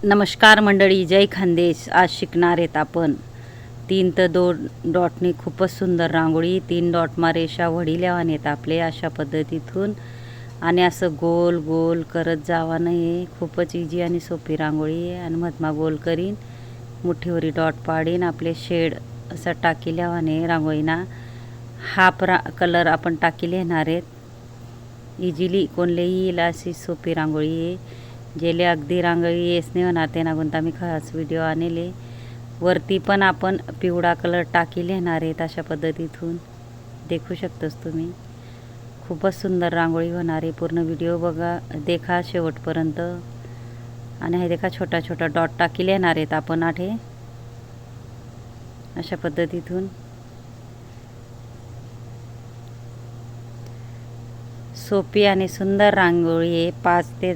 नमस्कार मंडळी, जय खानदेश। आज शिकणार आहेत आपण 3 ते 2 डॉटने खूपच सुंदर रांगोळी। 3 डॉट मा रेषा वडिल्यावाने आहेत आपले अशा पद्धतीतून, आणि असं गोल गोल करत जावा नाही। खूपच इजी आणि सोपी रांगोळी आहे। आणि मधमा गोल करीन, मुठीवरी डॉट पाडीन, आपले शेड असं टाकिल्यावाने रांगोळीना हाफ कलर आपण टाकी लेणार आहेत। इजीली कोणलेही येईल अशी सोपी रांगोळी आहे। जेले अगदी रांगोळी येस नाही होणार ते नागून मी खास व्हिडिओ आणले। वरती पण आपण पिवळा कलर टाकी लेणार आहेत अशा पद्धतीतून देखू शकतोस तुम्ही। खूपच सुंदर रांगोळी होणार आहे। पूर्ण व्हिडिओ बघा, देखा शेवटपर्यंत। आणि हे देखा छोटा छोटा डॉट टाकी लेणार आहेत आपण आठे अशा पद्धतीतून। सोपी आणि सुंदर रांगोळी आहे। 5 ते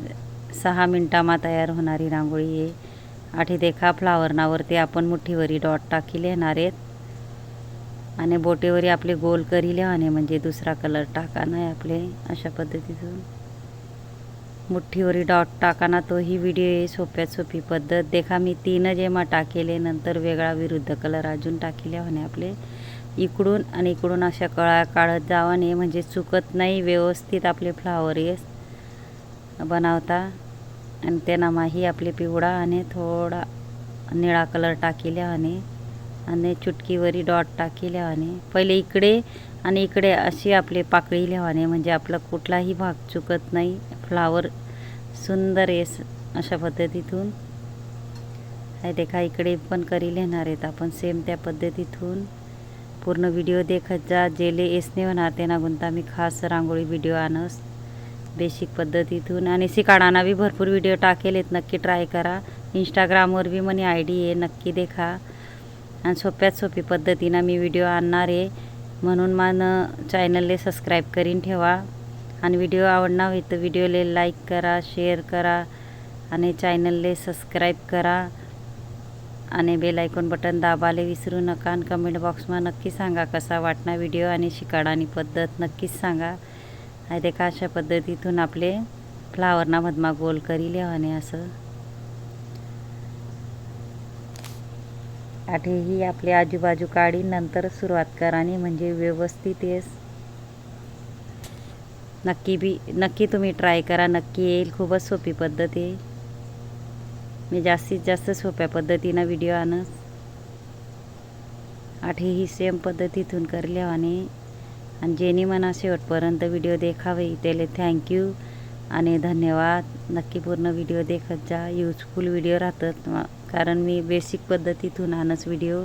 6 मिनिटांमा तयार होणारी रांगोळी आहे। आठी देखा फ्लावरनावरती आपण मुठीवरी डॉट टाकी लेणार आहेत आणि बोटेवरी आपले गोल करी लेवाने, म्हणजे दुसरा कलर टाकाना आहे आपले अशा पद्धतीतून। मुठीवरी डॉट टाकाना तोही व्हिडिओ आहे, सोप्यात सोपी पद्धत। देखा मी 3 जेमा टाकेले, नंतर वेगळा विरुद्ध कलर अजून टाकी लेवाने आपले इकडून आणि इकडून अशा कळा काढत जावाने, म्हणजे चुकत नाही, व्यवस्थित आपले फ्लावर येस बनवता। आणि त्यानामाही आपले पिवळा आणि थोडा निळा कलर टाकी लेवाने आणि चुटकीवरी डॉट टाकी लेवाने। पहिले इकडे आणि इकडे अशी आपले पाकळी लेवाने, म्हणजे आपला कुठलाही भाग चुकत नाही, फ्लावर सुंदर येस अशा पद्धतीतून। हे देखा इकडे पण करी लेणार आहेत आपण सेम त्या पद्धतीतून। पूर्ण व्हिडिओ देखत जा, जेले येस नाही होणार ते नागुंता मी खास रांगोळी व्हिडिओ आणस बेसिक पद्धतीतून। आणि शिकाडाना भी भरपूर व्हिडिओ टाकेलेत, नक्की ट्राय करा। इंस्टाग्रामवर भी मनी आयडी आहे, नक्की देखा। आणि सोप्यात सोपी पद्धतीनं मी व्हिडिओ आणणार आहे, म्हणून मान चॅनलले सबस्क्राईब करीन ठेवा। आणि व्हिडिओ आवडना होई तर व्हिडिओले लाईक करा, शेअर करा आणि चॅनलले सबस्क्राईब करा आणि बेल आयकॉन बटन दाबाले विसरू नका। आणि कमेंट बॉक्समा नक्की सांगा कसा वाटना व्हिडिओ आणि शिकाडानी पद्धत नक्कीच सांगा। हे देखा अशा पद्धतीतून आपले फ्लावरना मधमा गोल करी लेवाने असं। आठेही आपले आजूबाजू काढी, नंतर सुरुवात करानी, म्हणजे व्यवस्थित येस। नक्की तुम्ही ट्राय करा, नक्की येईल। खूपच सोपी पद्धत आहे, मी जास्तीत जास्त सोप्या पद्धतीनं व्हिडिओ आणस। आठेही सेम पद्धतीतून कर लेवाने। आणि जेनी मना शेवटपर्यंत व्हिडिओ देखावे त्याले थँक्यू आणि धन्यवाद। नक्की पूर्ण व्हिडिओ देखत जा, यूजफुल व्हिडिओ राहतात, कारण मी बेसिक पद्धतीतून आणस व्हिडिओ।